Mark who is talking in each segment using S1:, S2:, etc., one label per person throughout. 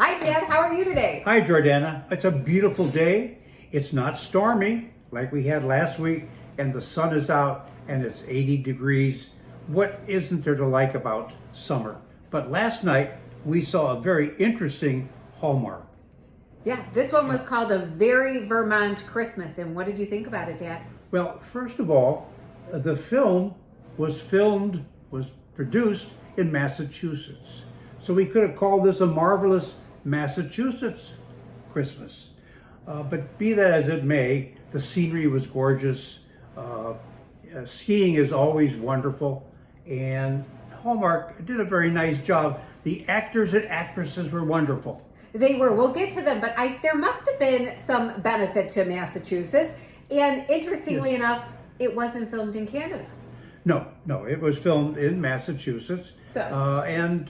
S1: Hi, Dad. How are you today?
S2: Hi, Jordana. It's a beautiful day. It's not stormy like we had last week, and the sun is out and it's 80 degrees. What isn't there to like about summer? But last night we saw a very interesting Hallmark.
S1: Yeah, this one was called A Very Vermont Christmas. And what did you think about it, Dad?
S2: Well, first of all, the film was produced in Massachusetts. So we could have called this a marvelous Massachusetts Christmas. But be that as it may, the scenery was gorgeous. Skiing is always wonderful. And Hallmark did a very nice job. The actors and actresses were wonderful.
S1: They were. We'll get to them, but there must have been some benefit to Massachusetts. And interestingly enough, it wasn't filmed in Canada.
S2: No, it was filmed in Massachusetts.
S1: So.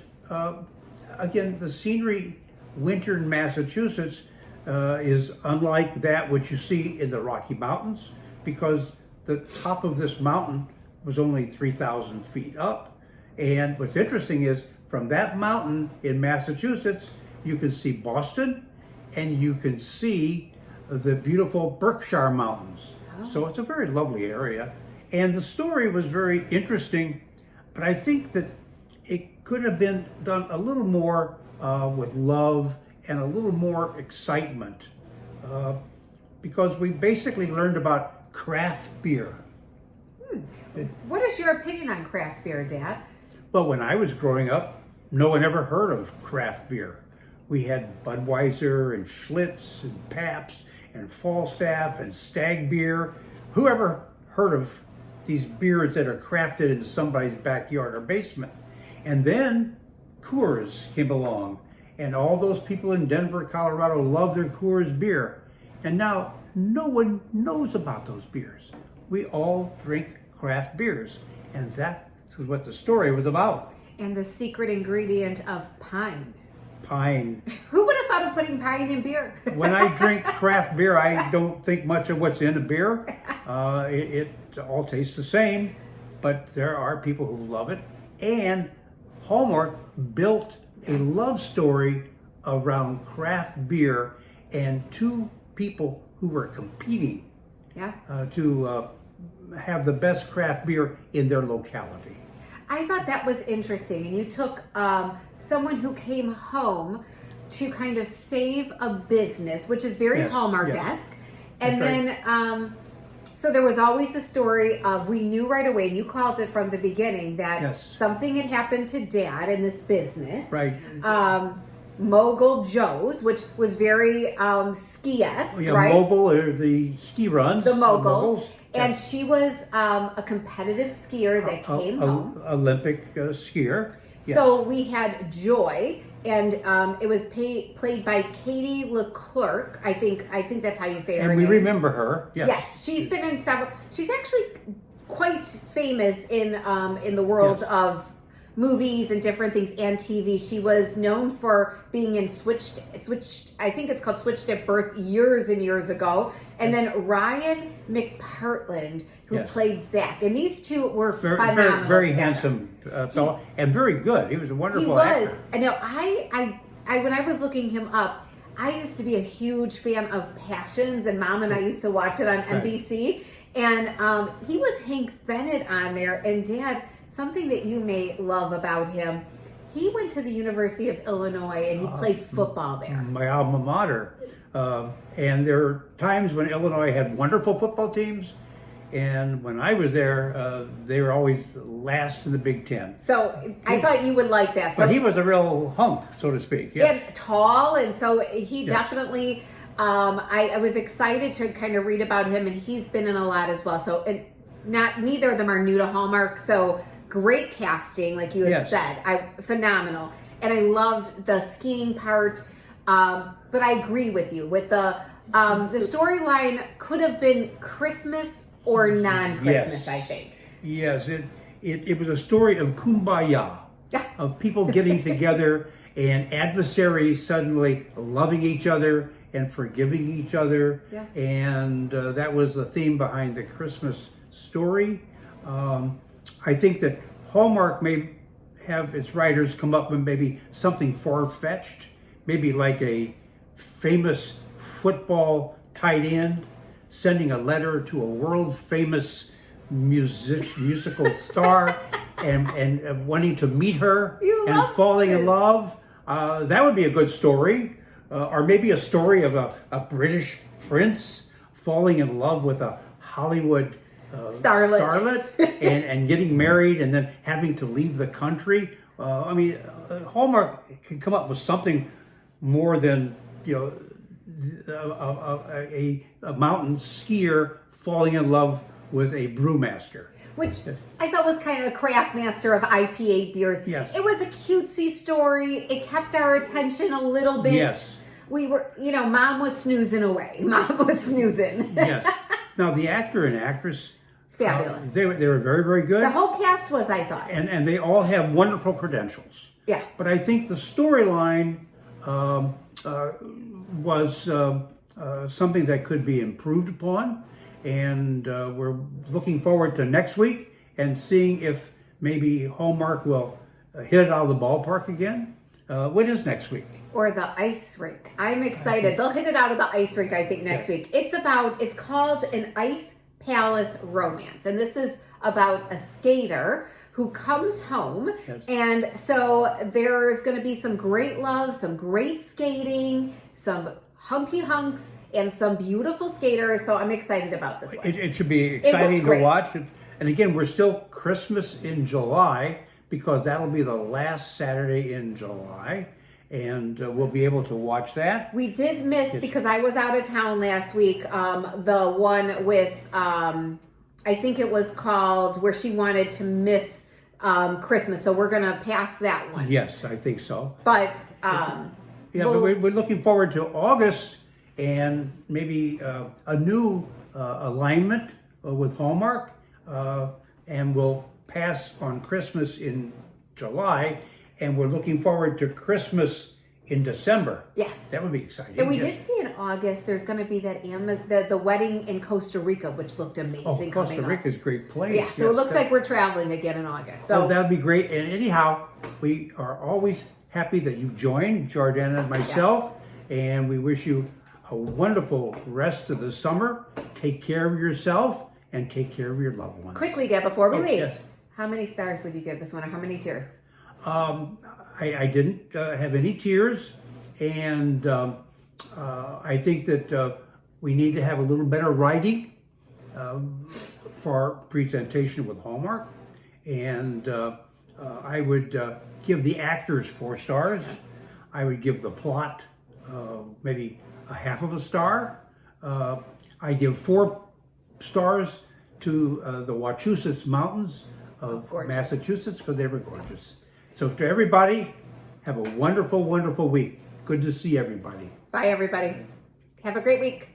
S2: Again, the scenery, winter in Massachusetts, is unlike that which you see in the Rocky Mountains, because the top of this mountain was only 3,000 feet up. And what's interesting is from that mountain in Massachusetts, you can see Boston and you can see the beautiful Berkshire Mountains.
S1: Oh.
S2: So it's a very lovely area. And the story was very interesting, but I think that it could have been done a little more with love and a little more excitement, because we basically learned about craft beer.
S1: What is your opinion on craft beer, Dad?
S2: Well, when I was growing up, no one ever heard of craft beer. We had Budweiser and Schlitz and Pabst and Falstaff and Stag beer. Who ever heard of these beers that are crafted in somebody's backyard or basement? And then Coors came along, and all those people in Denver, Colorado love their Coors beer. And now no one knows about those beers. We all drink craft beers, and that was what the story was about.
S1: And the secret ingredient of pine.
S2: Pine.
S1: Who would have thought of putting pine in beer?
S2: When I drink craft beer, I don't think much of what's in a beer. It all tastes the same, but there are people who love it. And Hallmark built a love story around craft beer and two people who were competing to have the best craft beer in their locality.
S1: I thought that was interesting. And you took someone who came home to kind of save a business, which is very Hallmark-esque. And then, so there was always the story of, we knew right away, and you called it from the beginning, that something had happened to Dad in this business.
S2: Right.
S1: Mogul Joe's, which was very ski-esque, right?
S2: Mogul, or the ski runs.
S1: The moguls. And she was a competitive skier that came home.
S2: Olympic skier. Yes.
S1: So we had Joy, and it was played by Katie Leclerc. I think that's how you say her name.
S2: And we remember her.
S1: Yes, she's been in several. She's actually quite famous in the world of movies and different things and TV. She was known for being in Switched. I think it's called Switched at Birth years and years ago. And then Ryan McPartland, who played Zach. And these two were phenomenal.
S2: Very handsome fellow, and very good. He was a wonderful actor.
S1: I know. I when I was looking him up, I used to be a huge fan of Passions, and Mom and I used to watch it on NBC. And he was Hank Bennett on there. And Dad, something that you may love about him, he went to the University of Illinois and he played football there.
S2: My alma mater. And there are times when Illinois had wonderful football teams, and when I was there, they were always last in the Big Ten.
S1: So I thought you would like that.
S2: But he was a real hunk, so to speak. Yes.
S1: And tall, and so he definitely, I was excited to kind of read about him, and he's been in a lot as well. So, and neither of them are new to Hallmark, so great casting, like you had said. Phenomenal. And I loved the skiing part, but I agree with you. With the storyline could have been Christmas or non-Christmas, I think.
S2: Yes, it was a story of kumbaya, of people getting together and adversaries suddenly loving each other and forgiving each other.
S1: Yeah.
S2: And that was the theme behind the Christmas story. I think that Hallmark may have its writers come up with maybe something far-fetched, maybe like a famous football tight end sending a letter to a world famous musical star and wanting to meet her
S1: You
S2: and
S1: love
S2: falling in
S1: this.
S2: love. That would be a good story. Or maybe a story of a British prince falling in love with a Hollywood
S1: Starlet.
S2: and getting married and then having to leave the country. I mean, Hallmark can come up with something more than, you know, a mountain skier falling in love with a brewmaster.
S1: Which I thought was kind of a craft master of IPA beers.
S2: Yes.
S1: It was a cutesy story. It kept our attention a little bit.
S2: Yes.
S1: We were, you know, Mom was snoozing away. Mom was snoozing.
S2: Yes. Now, the actor and actress,
S1: Fabulous.
S2: they were very, very good.
S1: The whole cast was, I thought.
S2: And they all have wonderful credentials.
S1: Yeah.
S2: But I think the storyline was something that could be improved upon. And we're looking forward to next week and seeing if maybe Hallmark will hit it out of the ballpark again. What is next week?
S1: Or the ice rink. I'm excited. They'll hit it out of the ice rink, I think, next week. It's called An Ice Palace Romance. And this is about a skater who comes home.
S2: Yes.
S1: And so there's going to be some great love, some great skating, some hunky hunks, and some beautiful skaters. So I'm excited about this one.
S2: It should be exciting to
S1: great.
S2: watch. And again, we're still Christmas in July because that'll be the last Saturday in July. And we'll be able to watch that.
S1: We did miss, because I was out of town last week, the one with, I think it was called Where She Wanted to Miss Christmas. So we're going to pass that one.
S2: Yes, I think so.
S1: But,
S2: But we're looking forward to August and maybe a new alignment with Hallmark. And we'll pass on Christmas in July. And we're looking forward to Christmas in December.
S1: Yes.
S2: That would be exciting.
S1: And we
S2: Yes.
S1: did see in August, there's going to be that the wedding in Costa Rica, which looked amazing.
S2: Oh, Costa
S1: coming
S2: Rica's a
S1: up.
S2: great place.
S1: Yeah, so it looks like we're traveling again in August. So
S2: that would be great. And anyhow, we are always happy that you joined, Jordana and myself. And we wish you a wonderful rest of the summer. Take care of yourself and take care of your loved ones.
S1: quickly, Deb, before we leave,
S2: yes.
S1: how many stars would you give this one, or how many tears?
S2: I didn't have any tears, and I think that we need to have a little better writing for our presentation with Hallmark, and I would give the actors 4 stars. I would give the plot maybe a half of a star. I give 4 stars to the Wachusett Mountains of
S1: Gorgeous.
S2: Massachusetts because they were gorgeous. So to everybody, have a wonderful, wonderful week. Good to see everybody.
S1: Bye, everybody. Have a great week.